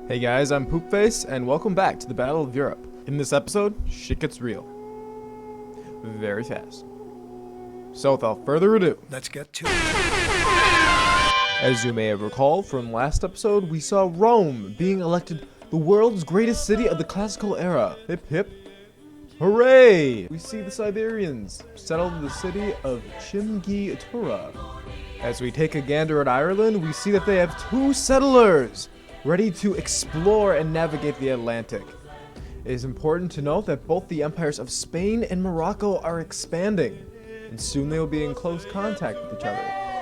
Hey guys, I'm Poopface, and welcome back to the Battle of Europe. In this episode, shit gets real. Very fast. So without further ado, Let's get to it. as you may have recalled from last episode, we saw Rome being elected the world's greatest city of the classical era. Hip hip. Hooray! We see the Siberians settle the city of Chimgi-Tura. As we take a gander at Ireland, we see that they have 2 settlers ready to explore and navigate the Atlantic. It is important to note that both the empires of Spain and Morocco are expanding, and soon they will be in close contact with each other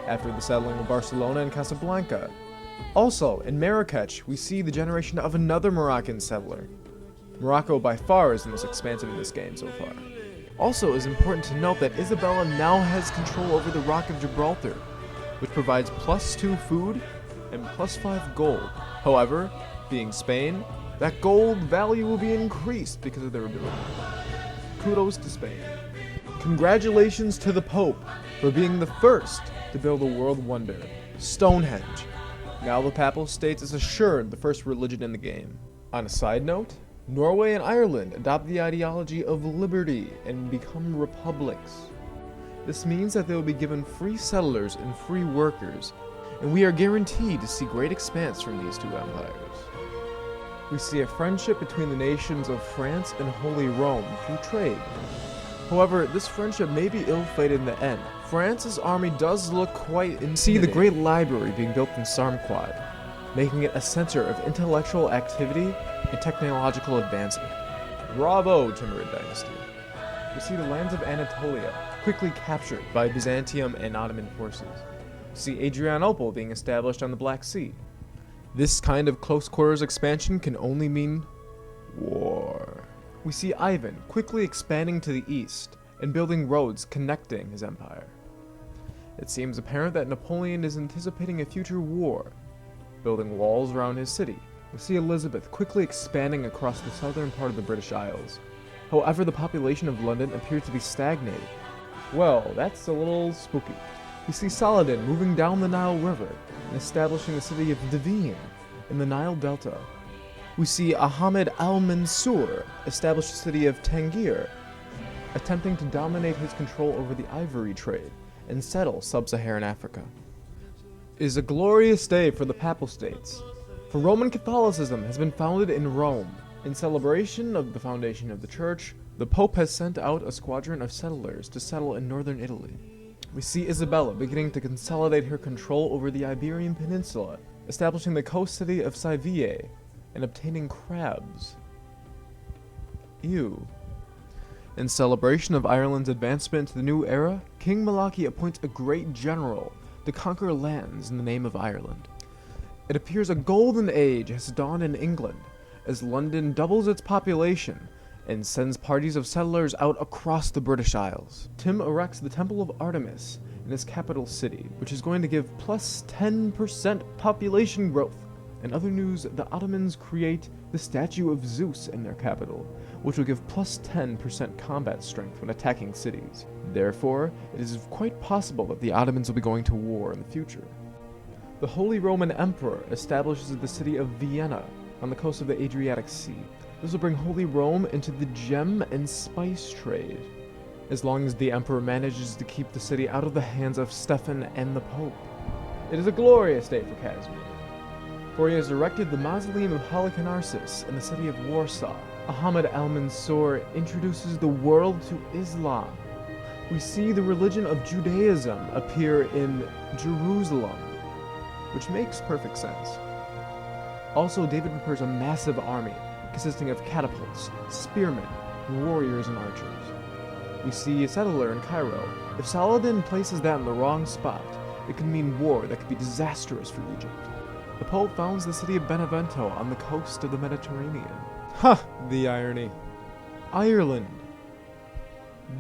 after the settling of Barcelona and Casablanca. Also, in Marrakech, we see the generation of another Moroccan settler. Morocco by far is the most expansive in this game so far. Also, it is important to note that Isabella now has control over the Rock of Gibraltar, which provides +2 food and +5 gold. However, being Spain, that gold value will be increased because of their ability. Kudos to Spain. Congratulations to the Pope for being the first to build a world wonder, Stonehenge. Now the Papal States is assured the first religion in the game. On a side note, Norway and Ireland adopt the ideology of liberty and become republics. This means that they will be given free settlers and free workers, and we are guaranteed to see great expanse from these 2 empires. We see a friendship between the nations of France and Holy Rome through trade. However, this friendship may be ill-fated in the end. France's army does look quite intimidating. See the great library being built in Sarmquad, making it a center of intellectual activity and technological advancement. Bravo, Timurid Dynasty. We see the lands of Anatolia quickly captured by Byzantium and Ottoman forces. We see Adrianople being established on the Black Sea. This kind of close quarters expansion can only mean war. We see Ivan quickly expanding to the east and building roads connecting his empire. It seems apparent that Napoleon is anticipating a future war, building walls around his city. We see Elizabeth quickly expanding across the southern part of the British Isles. However, the population of London appears to be stagnating. Well, that's a little spooky. We see Saladin moving down the Nile River and establishing the city of Devine in the Nile Delta. We see Ahmed al-Mansur establish the city of Tangier, attempting to dominate his control over the ivory trade and settle sub-Saharan Africa. It is a glorious day for the Papal States, for Roman Catholicism has been founded in Rome. In celebration of the foundation of the church, the Pope has sent out a squadron of settlers to settle in northern Italy. We see Isabella beginning to consolidate her control over the Iberian Peninsula, establishing the coast city of Seville, and obtaining crabs. Ew. In celebration of Ireland's advancement to the new era, King Malachy appoints a great general to conquer lands in the name of Ireland. It appears a golden age has dawned in England, as London doubles its population and sends parties of settlers out across the British Isles. Tim erects the Temple of Artemis in his capital city, which is going to give +10% population growth. In other news, the Ottomans create the statue of Zeus in their capital, which will give +10% combat strength when attacking cities. Therefore, it is quite possible that the Ottomans will be going to war in the future. The Holy Roman Emperor establishes the city of Vienna on the coast of the Adriatic Sea. This will bring Holy Rome into the gem and spice trade, as long as the Emperor manages to keep the city out of the hands of Stefan and the Pope. It is a glorious day for Casimir, for he has erected the Mausoleum of Halicarnassus in the city of Warsaw. Ahmed al-Mansur introduces the world to Islam. We see the religion of Judaism appear in Jerusalem, which makes perfect sense. Also, David prepares a massive army consisting of catapults, spearmen, warriors, and archers. We see a settler in Cairo. If Saladin places that in the wrong spot, it could mean war that could be disastrous for Egypt. The Pope founds the city of Benevento on the coast of the Mediterranean. Ha! The irony. Ireland.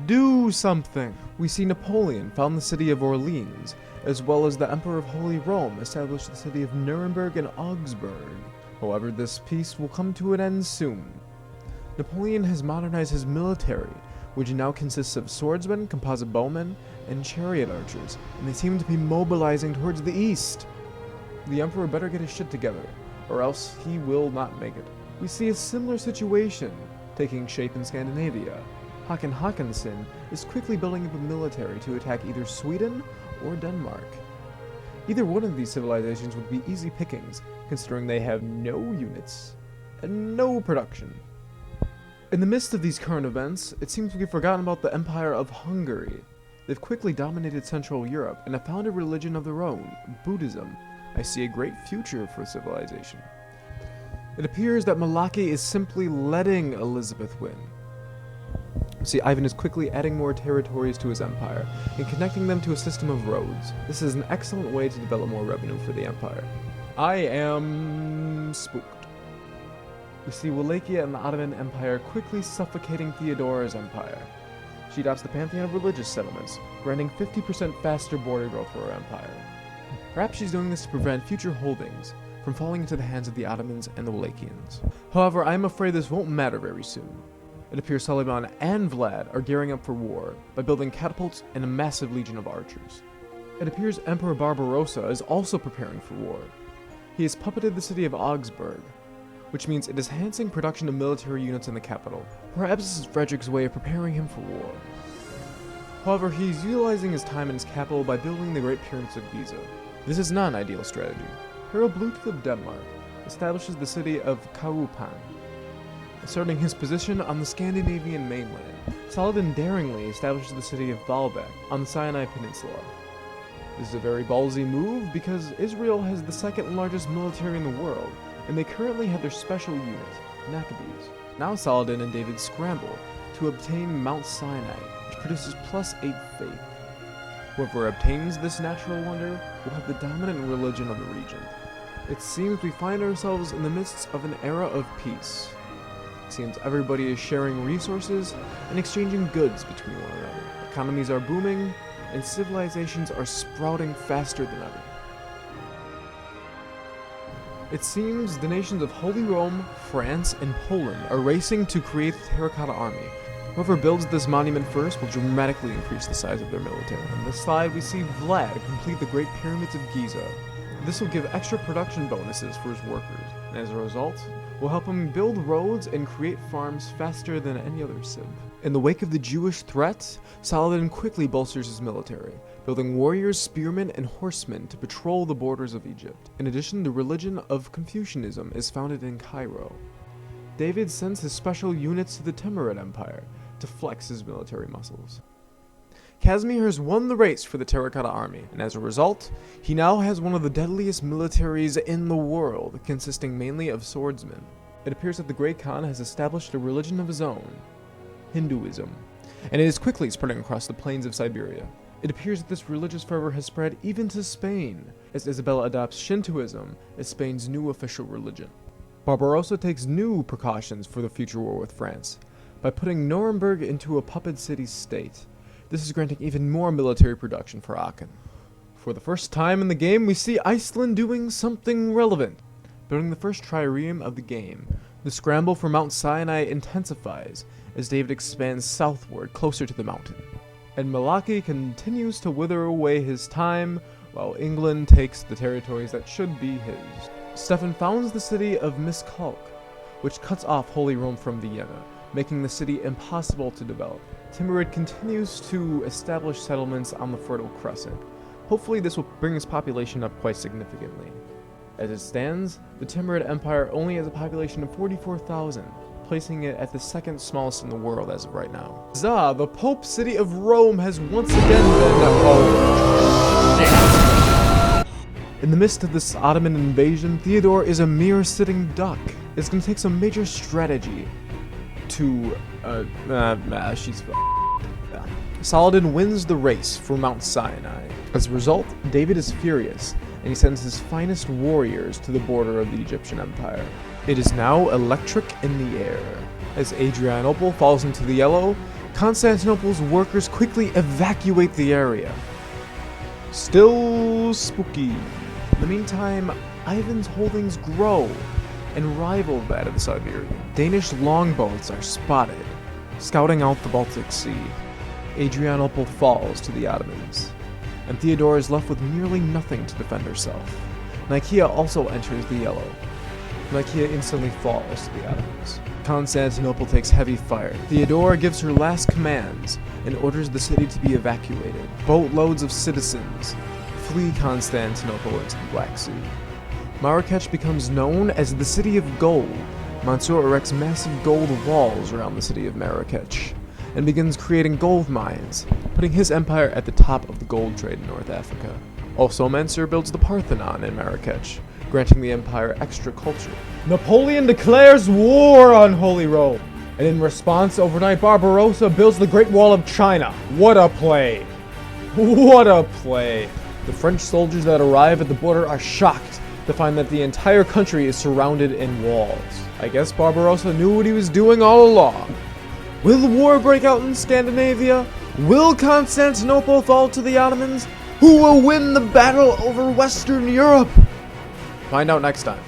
Do something! We see Napoleon found the city of Orleans, as well as the Emperor of Holy Rome establish the city of Nuremberg and Augsburg. However, this peace will come to an end soon. Napoleon has modernized his military, which now consists of swordsmen, composite bowmen, and chariot archers, and they seem to be mobilizing towards the east. The Emperor better get his shit together, or else he will not make it. We see a similar situation taking shape in Scandinavia. Håkon Håkonsson is quickly building up a military to attack either Sweden or Denmark. Either one of these civilizations would be easy pickings, considering they have no units and no production. In the midst of these current events, it seems we've forgotten about the Empire of Hungary. They've quickly dominated Central Europe and have found a religion of their own, Buddhism. I see a great future for civilization. It appears that Malaki is simply letting Elizabeth win. See, Ivan is quickly adding more territories to his empire and connecting them to a system of roads. This is an excellent way to develop more revenue for the empire. I am spooked. We see Wallachia and the Ottoman Empire quickly suffocating Theodora's empire. She adopts the pantheon of religious settlements, granting 50% faster border growth for her empire. Perhaps she's doing this to prevent future holdings from falling into the hands of the Ottomans and the Wallachians. However, I am afraid this won't matter very soon. It appears Suleiman and Vlad are gearing up for war by building catapults and a massive legion of archers. It appears Emperor Barbarossa is also preparing for war. He has puppeted the city of Augsburg, which means it is enhancing production of military units in the capital. Perhaps this is Frederick's way of preparing him for war. However, he is utilizing his time in his capital by building the Great Pyramids of Giza. This is not an ideal strategy. Harald Bluetooth of Denmark establishes the city of Kaupan, asserting his position on the Scandinavian mainland. Saladin daringly establishes the city of Baalbek on the Sinai Peninsula. This is a very ballsy move because Israel has the second largest military in the world, and they currently have their special unit, Maccabees. Now Saladin and David scramble to obtain Mount Sinai, which produces +8 faith. Whoever obtains this natural wonder will have the dominant religion of the region. It seems we find ourselves in the midst of an era of peace. It seems everybody is sharing resources and exchanging goods between one another. Economies are booming, and civilizations are sprouting faster than ever. It seems the nations of Holy Rome, France, and Poland are racing to create the Terracotta Army. Whoever builds this monument first will dramatically increase the size of their military. On this slide, we see Vlad complete the Great Pyramids of Giza. This will give extra production bonuses for his workers, and as a result, will help him build roads and create farms faster than any other civ. In the wake of the Jewish threat, Saladin quickly bolsters his military, building warriors, spearmen, and horsemen to patrol the borders of Egypt. In addition, the religion of Confucianism is founded in Cairo. David sends his special units to the Timurid Empire to flex his military muscles. Casimir has won the race for the Terracotta Army, and as a result, he now has one of the deadliest militaries in the world, consisting mainly of swordsmen. It appears that the Great Khan has established a religion of his own, Hinduism, and it is quickly spreading across the plains of Siberia. It appears that this religious fervor has spread even to Spain, as Isabella adopts Shintoism as Spain's new official religion. Barbarossa takes new precautions for the future war with France, by putting Nuremberg into a puppet city-state. This is granting even more military production for Aachen. For the first time in the game, we see Iceland doing something relevant. Building the first trireme of the game, the scramble for Mount Sinai intensifies as David expands southward closer to the mountain. And Malaki continues to wither away his time, while England takes the territories that should be his. Stefan founds the city of Miskolc, which cuts off Holy Rome from Vienna, making the city impossible to develop. Timurid continues to establish settlements on the Fertile Crescent. Hopefully this will bring its population up quite significantly. As it stands, the Timurid Empire only has a population of 44,000, placing it at the second smallest in the world as of right now. Za, the Pope city of Rome, has once again been in the midst of this Ottoman invasion, Theodore is a mere sitting duck. It's gonna take some major strategy to, Saladin wins the race for Mount Sinai. As a result, David is furious, and he sends his finest warriors to the border of the Egyptian Empire. It is now electric in the air. As Adrianople falls into the yellow, Constantinople's workers quickly evacuate the area. Still spooky. In the meantime, Ivan's holdings grow and rival that of the Siberian. Danish longboats are spotted, scouting out the Baltic Sea. Adrianople falls to the Ottomans, and Theodora is left with nearly nothing to defend herself. Nicaea also enters the yellow. Lycia instantly falls to the Ottomans. Constantinople takes heavy fire. Theodora gives her last commands and orders the city to be evacuated. Boatloads of citizens flee Constantinople into the Black Sea. Marrakech becomes known as the City of Gold. Mansour erects massive gold walls around the city of Marrakech and begins creating gold mines, putting his empire at the top of the gold trade in North Africa. Also, Mansur builds the Parthenon in Marrakech, granting the empire extra culture. Napoleon declares war on Holy Rome, and in response, overnight Barbarossa builds the Great Wall of China. What a play! What a play! The French soldiers that arrive at the border are shocked to find that the entire country is surrounded in walls. I guess Barbarossa knew what he was doing all along. Will the war break out in Scandinavia? Will Constantinople fall to the Ottomans? Who will win the battle over Western Europe? Find out next time.